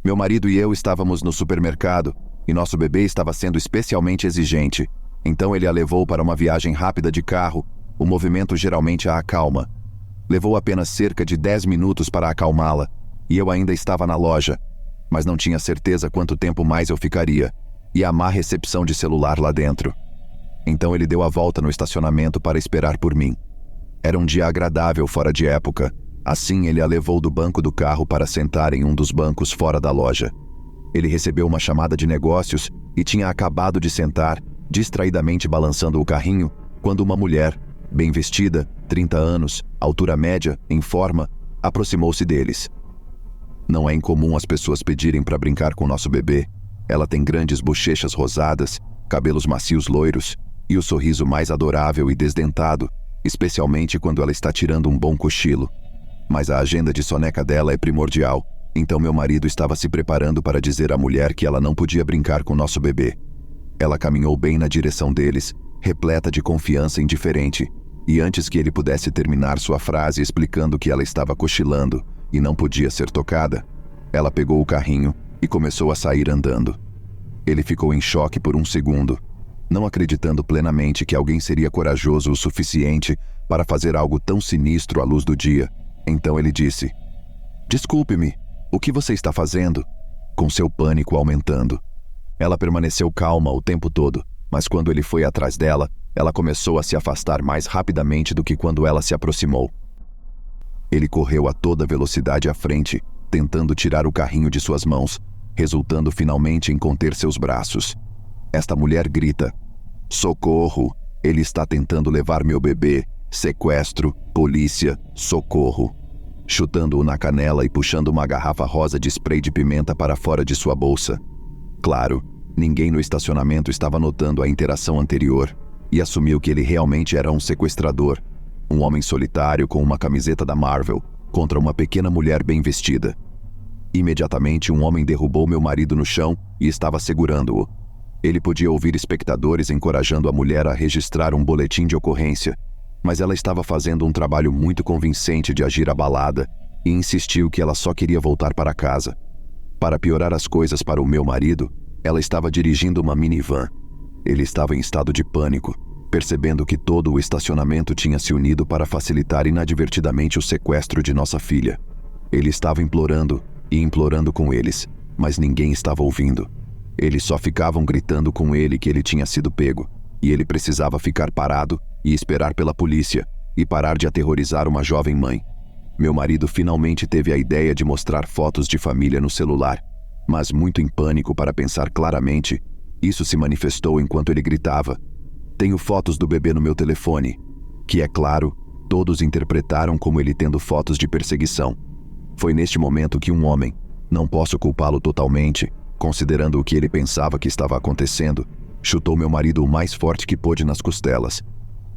Meu marido e eu estávamos no supermercado e nosso bebê estava sendo especialmente exigente. Então ele a levou para uma viagem rápida de carro. O movimento geralmente a acalma. Levou apenas cerca de 10 minutos para acalmá-la e eu ainda estava na loja, mas não tinha certeza quanto tempo mais eu ficaria e a má recepção de celular lá dentro. Então ele deu a volta no estacionamento para esperar por mim. Era um dia agradável fora de época. Assim, ele a levou do banco do carro para sentar em um dos bancos fora da loja. Ele recebeu uma chamada de negócios e tinha acabado de sentar, distraidamente balançando o carrinho, quando uma mulher, bem vestida, 30 anos, altura média, em forma, aproximou-se deles. Não é incomum as pessoas pedirem para brincar com nosso bebê. Ela tem grandes bochechas rosadas, cabelos macios loiros e o sorriso mais adorável e desdentado, especialmente quando ela está tirando um bom cochilo. Mas a agenda de soneca dela é primordial, então meu marido estava se preparando para dizer à mulher que ela não podia brincar com nosso bebê. Ela caminhou bem na direção deles, repleta de confiança indiferente, e antes que ele pudesse terminar sua frase explicando que ela estava cochilando e não podia ser tocada, ela pegou o carrinho e começou a sair andando. Ele ficou em choque por um segundo, não acreditando plenamente que alguém seria corajoso o suficiente para fazer algo tão sinistro à luz do dia. Então ele disse: "Desculpe-me, o que você está fazendo?", com seu pânico aumentando. Ela permaneceu calma o tempo todo, mas quando ele foi atrás dela, ela começou a se afastar mais rapidamente do que quando ela se aproximou. Ele correu a toda velocidade à frente, tentando tirar o carrinho de suas mãos, resultando finalmente em conter seus braços. Esta mulher grita: "Socorro! Ele está tentando levar meu bebê! Sequestro! Polícia! Socorro!", chutando-o na canela e puxando uma garrafa rosa de spray de pimenta para fora de sua bolsa. Claro, ninguém no estacionamento estava notando a interação anterior e assumiu que ele realmente era um sequestrador, um homem solitário com uma camiseta da Marvel contra uma pequena mulher bem vestida. Imediatamente, um homem derrubou meu marido no chão e estava segurando-o. Ele podia ouvir espectadores encorajando a mulher a registrar um boletim de ocorrência, mas ela estava fazendo um trabalho muito convincente de agir abalada e insistiu que ela só queria voltar para casa. Para piorar as coisas para o meu marido, ela estava dirigindo uma minivan. Ele estava em estado de pânico, percebendo que todo o estacionamento tinha se unido para facilitar inadvertidamente o sequestro de nossa filha. Ele estava implorando e implorando com eles, mas ninguém estava ouvindo. Eles só ficavam gritando com ele que ele tinha sido pego, e ele precisava ficar parado e esperar pela polícia, e parar de aterrorizar uma jovem mãe. Meu marido finalmente teve a ideia de mostrar fotos de família no celular, mas muito em pânico para pensar claramente, isso se manifestou enquanto ele gritava: "Tenho fotos do bebê no meu telefone", que é claro, todos interpretaram como ele tendo fotos de perseguição. Foi neste momento que um homem, não posso culpá-lo totalmente, considerando o que ele pensava que estava acontecendo, chutou meu marido o mais forte que pôde nas costelas.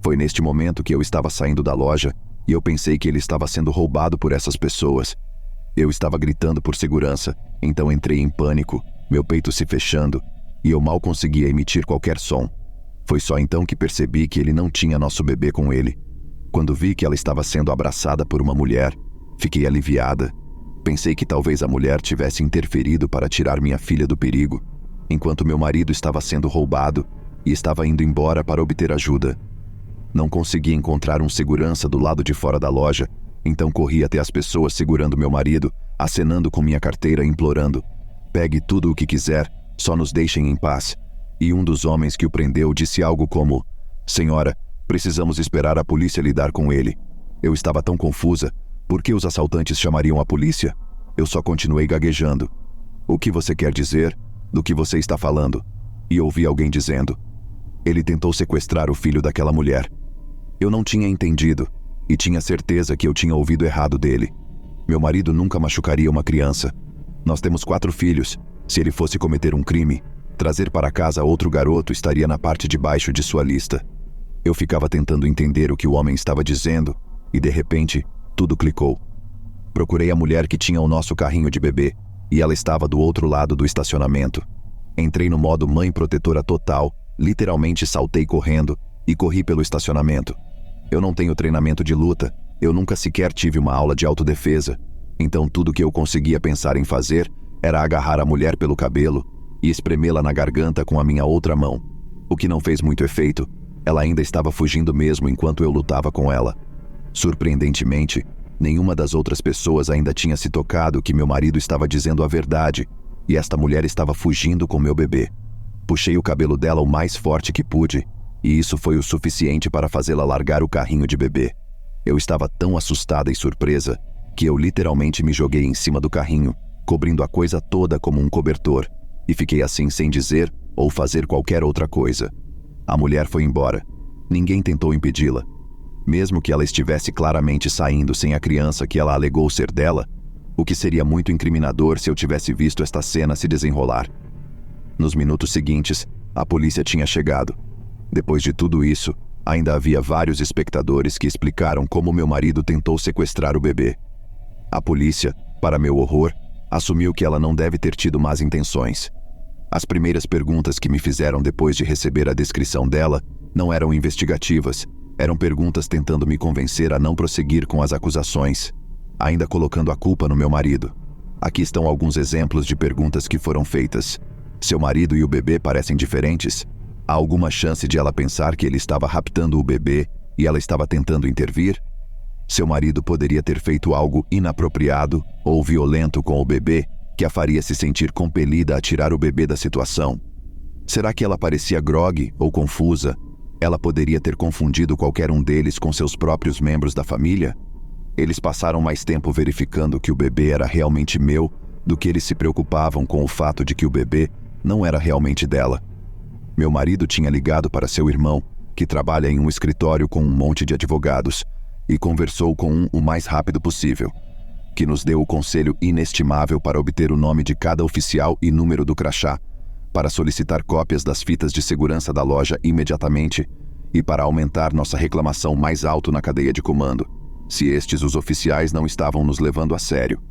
Foi neste momento que eu estava saindo da loja e eu pensei que ele estava sendo roubado por essas pessoas. Eu estava gritando por segurança, então entrei em pânico, meu peito se fechando, e eu mal conseguia emitir qualquer som. Foi só então que percebi que ele não tinha nosso bebê com ele. Quando vi que ela estava sendo abraçada por uma mulher, fiquei aliviada. Pensei que talvez a mulher tivesse interferido para tirar minha filha do perigo, enquanto meu marido estava sendo roubado e estava indo embora para obter ajuda. Não consegui encontrar um segurança do lado de fora da loja, então corri até as pessoas segurando meu marido, acenando com minha carteira e implorando: "Pegue tudo o que quiser, só nos deixem em paz." E um dos homens que o prendeu disse algo como: "Senhora, precisamos esperar a polícia lidar com ele." Eu estava tão confusa. Por que os assaltantes chamariam a polícia? Eu só continuei gaguejando. "O que você quer dizer? Do que você está falando?" E ouvi alguém dizendo: "Ele tentou sequestrar o filho daquela mulher." Eu não tinha entendido, e tinha certeza que eu tinha ouvido errado dele. Meu marido nunca machucaria uma criança. Nós temos 4 filhos. Se ele fosse cometer um crime, trazer para casa outro garoto estaria na parte de baixo de sua lista. Eu ficava tentando entender o que o homem estava dizendo, e de repente, tudo clicou. Procurei a mulher que tinha o nosso carrinho de bebê, e ela estava do outro lado do estacionamento. Entrei no modo mãe protetora total, literalmente saltei correndo, e corri pelo estacionamento. Eu não tenho treinamento de luta, eu nunca sequer tive uma aula de autodefesa, então tudo que eu conseguia pensar em fazer era agarrar a mulher pelo cabelo e espremê-la na garganta com a minha outra mão. O que não fez muito efeito, ela ainda estava fugindo mesmo enquanto eu lutava com ela. Surpreendentemente, nenhuma das outras pessoas ainda tinha se tocado que meu marido estava dizendo a verdade e esta mulher estava fugindo com meu bebê. Puxei o cabelo dela o mais forte que pude, e isso foi o suficiente para fazê-la largar o carrinho de bebê. Eu estava tão assustada e surpresa que eu literalmente me joguei em cima do carrinho, cobrindo a coisa toda como um cobertor, e fiquei assim sem dizer ou fazer qualquer outra coisa. A mulher foi embora. Ninguém tentou impedi-la. Mesmo que ela estivesse claramente saindo sem a criança que ela alegou ser dela, o que seria muito incriminador se eu tivesse visto esta cena se desenrolar. Nos minutos seguintes, a polícia tinha chegado. Depois de tudo isso, ainda havia vários espectadores que explicaram como meu marido tentou sequestrar o bebê. A polícia, para meu horror, assumiu que ela não deve ter tido más intenções. As primeiras perguntas que me fizeram depois de receber a descrição dela não eram investigativas, eram perguntas tentando me convencer a não prosseguir com as acusações, ainda colocando a culpa no meu marido. Aqui estão alguns exemplos de perguntas que foram feitas. Seu marido e o bebê parecem diferentes? Há alguma chance de ela pensar que ele estava raptando o bebê e ela estava tentando intervir? Seu marido poderia ter feito algo inapropriado ou violento com o bebê que a faria se sentir compelida a tirar o bebê da situação? Será que ela parecia grogue ou confusa? Ela poderia ter confundido qualquer um deles com seus próprios membros da família? Eles passaram mais tempo verificando que o bebê era realmente meu do que eles se preocupavam com o fato de que o bebê não era realmente dela. Meu marido tinha ligado para seu irmão, que trabalha em um escritório com um monte de advogados, e conversou com um o mais rápido possível, que nos deu o conselho inestimável para obter o nome de cada oficial e número do crachá, para solicitar cópias das fitas de segurança da loja imediatamente e para aumentar nossa reclamação mais alto na cadeia de comando, se estes os oficiais não estavam nos levando a sério.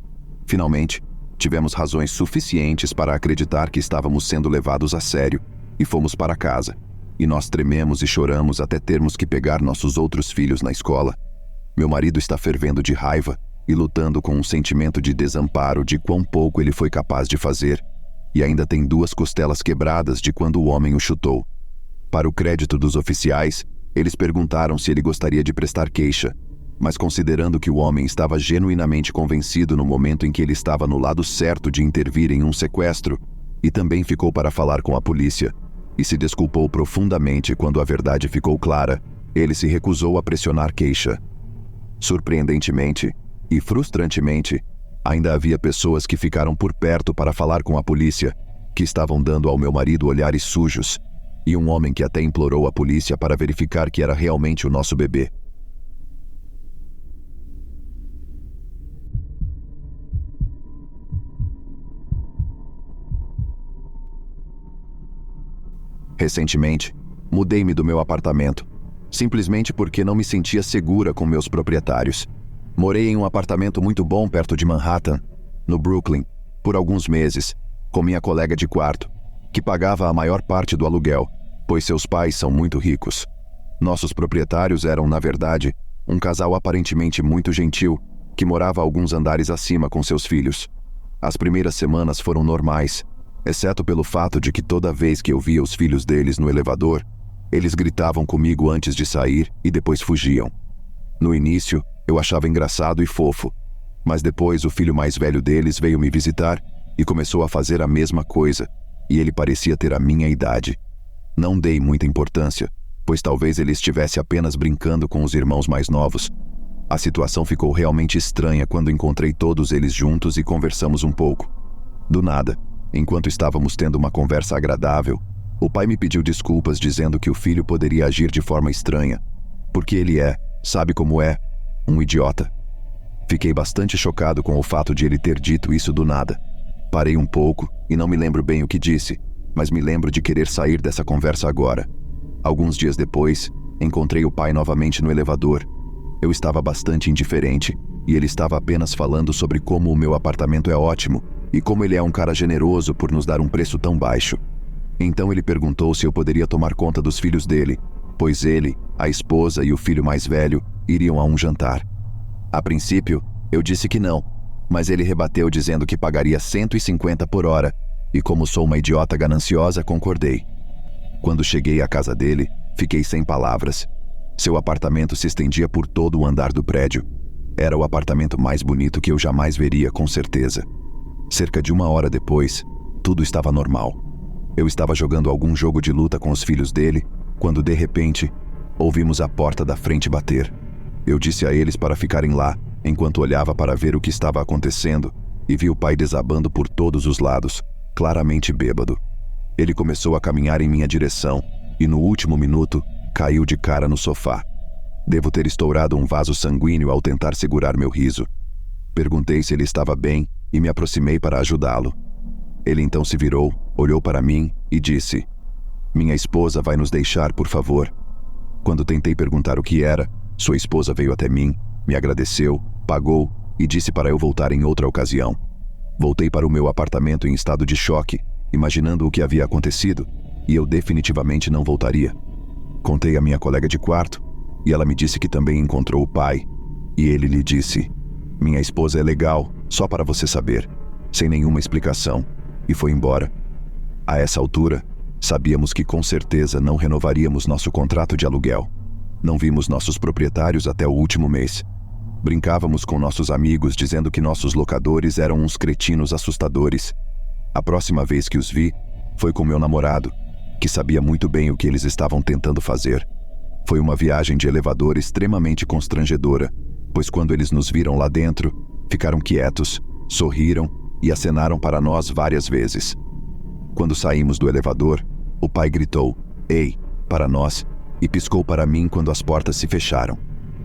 Finalmente, tivemos razões suficientes para acreditar que estávamos sendo levados a sério e fomos para casa, e nós trememos e choramos até termos que pegar nossos outros filhos na escola. Meu marido está fervendo de raiva e lutando com um sentimento de desamparo de quão pouco ele foi capaz de fazer, e ainda tem 2 costelas quebradas de quando o homem o chutou. Para o crédito dos oficiais, eles perguntaram se ele gostaria de prestar queixa, mas considerando que o homem estava genuinamente convencido no momento em que ele estava no lado certo de intervir em um sequestro, e também ficou para falar com a polícia, e se desculpou profundamente quando a verdade ficou clara, ele se recusou a pressionar queixa. Surpreendentemente e frustrantemente, ainda havia pessoas que ficaram por perto para falar com a polícia, que estavam dando ao meu marido olhares sujos, e um homem que até implorou a polícia para verificar que era realmente o nosso bebê. Recentemente, mudei-me do meu apartamento, simplesmente porque não me sentia segura com meus proprietários. Morei em um apartamento muito bom perto de Manhattan, no Brooklyn, por alguns meses, com minha colega de quarto, que pagava a maior parte do aluguel, pois seus pais são muito ricos. Nossos proprietários eram, na verdade, um casal aparentemente muito gentil, que morava alguns andares acima com seus filhos. As primeiras semanas foram normais, exceto pelo fato de que toda vez que eu via os filhos deles no elevador, eles gritavam comigo antes de sair e depois fugiam. No início, eu achava engraçado e fofo, mas depois o filho mais velho deles veio me visitar e começou a fazer a mesma coisa, e ele parecia ter a minha idade. Não dei muita importância, pois talvez ele estivesse apenas brincando com os irmãos mais novos. A situação ficou realmente estranha quando encontrei todos eles juntos e conversamos um pouco. Do nada, enquanto estávamos tendo uma conversa agradável, o pai me pediu desculpas dizendo que o filho poderia agir de forma estranha, porque ele sabe como é, um idiota. Fiquei bastante chocado com o fato de ele ter dito isso do nada. Parei um pouco e não me lembro bem o que disse, mas me lembro de querer sair dessa conversa agora. Alguns dias depois, encontrei o pai novamente no elevador. Eu estava bastante indiferente e ele estava apenas falando sobre como o meu apartamento é ótimo e como ele é um cara generoso por nos dar um preço tão baixo. Então ele perguntou se eu poderia tomar conta dos filhos dele, pois ele, a esposa e o filho mais velho iriam a um jantar. A princípio, eu disse que não, mas ele rebateu dizendo que pagaria 150 por hora, e como sou uma idiota gananciosa, concordei. Quando cheguei à casa dele, fiquei sem palavras. Seu apartamento se estendia por todo o andar do prédio. Era o apartamento mais bonito que eu jamais veria, com certeza. Cerca de 1 hora depois, tudo estava normal. Eu estava jogando algum jogo de luta com os filhos dele, quando de repente, ouvimos a porta da frente bater. Eu disse a eles para ficarem lá, enquanto olhava para ver o que estava acontecendo, e vi o pai desabando por todos os lados, claramente bêbado. Ele começou a caminhar em minha direção, e no último minuto, caiu de cara no sofá. Devo ter estourado um vaso sanguíneo ao tentar segurar meu riso. Perguntei se ele estava bem e me aproximei para ajudá-lo. Ele então se virou, olhou para mim e disse: "Minha esposa vai nos deixar, por favor." Quando tentei perguntar o que era, sua esposa veio até mim, me agradeceu, pagou e disse para eu voltar em outra ocasião. Voltei para o meu apartamento em estado de choque, imaginando o que havia acontecido, e eu definitivamente não voltaria. Contei à minha colega de quarto, e ela me disse que também encontrou o pai, e ele lhe disse: "Minha esposa é legal, só para você saber", sem nenhuma explicação, e foi embora. A essa altura, sabíamos que com certeza não renovaríamos nosso contrato de aluguel. Não vimos nossos proprietários até o último mês. Brincávamos com nossos amigos dizendo que nossos locadores eram uns cretinos assustadores. A próxima vez que os vi, foi com meu namorado, que sabia muito bem o que eles estavam tentando fazer. Foi uma viagem de elevador extremamente constrangedora, pois quando eles nos viram lá dentro, ficaram quietos, sorriram e acenaram para nós várias vezes. Quando saímos do elevador, o pai gritou "Ei" para nós e piscou para mim quando as portas se fecharam.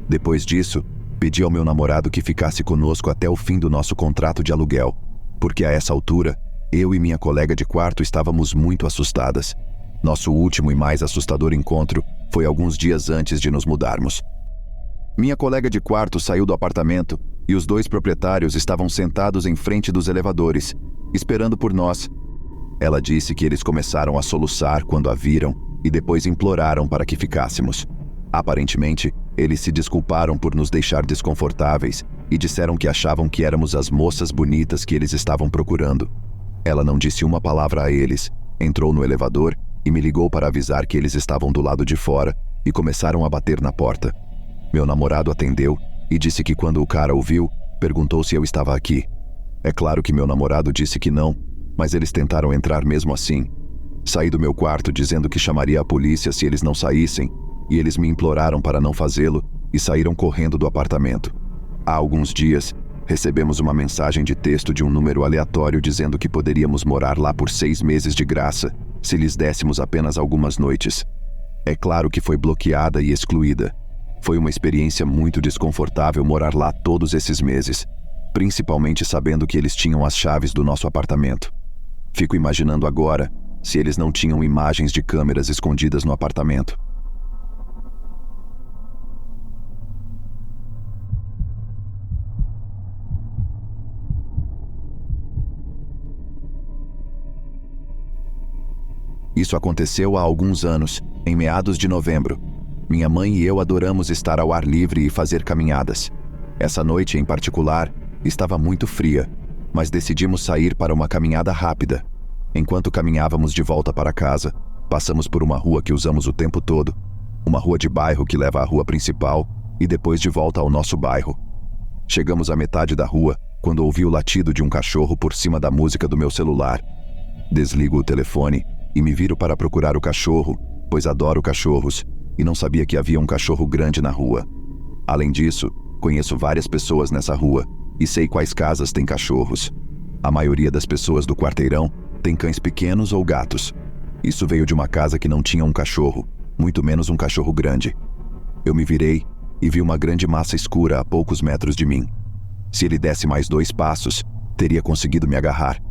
Depois disso, pedi ao meu namorado que ficasse conosco até o fim do nosso contrato de aluguel, porque a essa altura, eu e minha colega de quarto estávamos muito assustadas. Nosso último e mais assustador encontro foi alguns dias antes de nos mudarmos. Minha colega de quarto saiu do apartamento e os 2 proprietários estavam sentados em frente dos elevadores, esperando por nós. Ela disse que eles começaram a soluçar quando a viram e depois imploraram para que ficássemos. Aparentemente, eles se desculparam por nos deixar desconfortáveis e disseram que achavam que éramos as moças bonitas que eles estavam procurando. Ela não disse uma palavra a eles, entrou no elevador e me ligou para avisar que eles estavam do lado de fora e começaram a bater na porta. Meu namorado atendeu e disse que quando o cara ouviu, perguntou se eu estava aqui. É claro que meu namorado disse que não, mas eles tentaram entrar mesmo assim. Saí do meu quarto dizendo que chamaria a polícia se eles não saíssem, e eles me imploraram para não fazê-lo e saíram correndo do apartamento. Há alguns dias, recebemos uma mensagem de texto de um número aleatório dizendo que poderíamos morar lá por 6 meses de graça, se lhes dessemos apenas algumas noites. É claro que foi bloqueada e excluída. Foi uma experiência muito desconfortável morar lá todos esses meses, principalmente sabendo que eles tinham as chaves do nosso apartamento. Fico imaginando agora se eles não tinham imagens de câmeras escondidas no apartamento. Isso aconteceu há alguns anos, em meados de novembro. Minha mãe e eu adoramos estar ao ar livre e fazer caminhadas. Essa noite, em particular, estava muito fria, mas decidimos sair para uma caminhada rápida. Enquanto caminhávamos de volta para casa, passamos por uma rua que usamos o tempo todo, uma rua de bairro que leva à rua principal e depois de volta ao nosso bairro. Chegamos à metade da rua quando ouvi o latido de um cachorro por cima da música do meu celular. Desligo o telefone e me viro para procurar o cachorro, pois adoro cachorros, e não sabia que havia um cachorro grande na rua. Além disso, conheço várias pessoas nessa rua e sei quais casas têm cachorros. A maioria das pessoas do quarteirão tem cães pequenos ou gatos. Isso veio de uma casa que não tinha um cachorro, muito menos um cachorro grande. Eu me virei e vi uma grande massa escura a poucos metros de mim. Se ele desse mais 2 passos, teria conseguido me agarrar.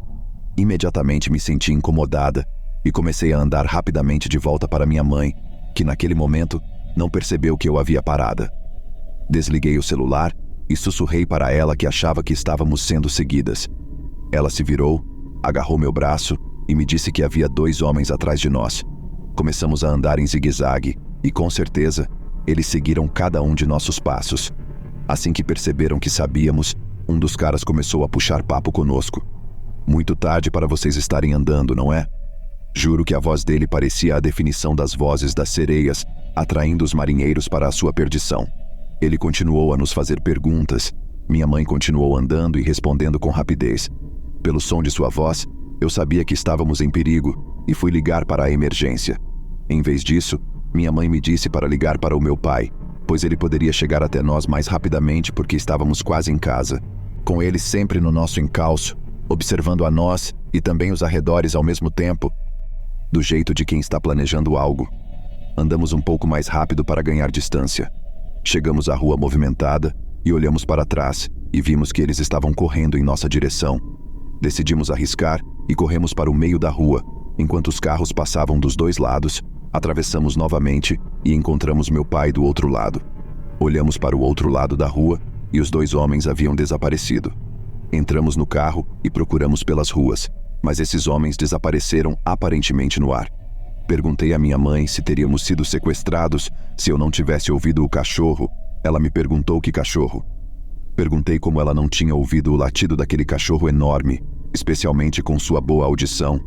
Imediatamente me senti incomodada e comecei a andar rapidamente de volta para minha mãe, que naquele momento não percebeu que eu havia parada. Desliguei o celular e sussurrei para ela que achava que estávamos sendo seguidas. Ela se virou, agarrou meu braço e me disse que havia 2 homens atrás de nós. Começamos a andar em zigue-zague e, com certeza, eles seguiram cada um de nossos passos. Assim que perceberam que sabíamos, Um dos caras começou a puxar papo conosco. Muito tarde para vocês estarem andando, não é? Juro que a voz dele parecia a definição das vozes das sereias, atraindo os marinheiros para a sua perdição. Ele continuou a nos fazer perguntas. Minha mãe continuou andando e respondendo com rapidez. Pelo som de sua voz, eu sabia que estávamos em perigo e fui ligar para a emergência. Em vez disso, minha mãe me disse para ligar para o meu pai, pois ele poderia chegar até nós mais rapidamente porque estávamos quase em casa. Com ele sempre no nosso encalço, observando a nós e também os arredores ao mesmo tempo, do jeito de quem está planejando algo. Andamos um pouco mais rápido para ganhar distância. Chegamos à rua movimentada e olhamos para trás e vimos que eles estavam correndo em nossa direção. Decidimos arriscar e corremos para o meio da rua. Enquanto os carros passavam dos dois lados, atravessamos novamente e encontramos meu pai do outro lado. Olhamos para o outro lado da rua e os dois homens haviam desaparecido. Entramos no carro e procuramos pelas ruas, mas esses homens desapareceram aparentemente no ar. Perguntei à minha mãe se teríamos sido sequestrados se eu não tivesse ouvido o cachorro. Ela me perguntou que cachorro. Perguntei como ela não tinha ouvido o latido daquele cachorro enorme, especialmente com sua boa audição.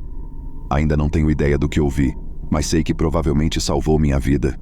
Ainda não tenho ideia do que ouvi, mas sei que provavelmente salvou minha vida.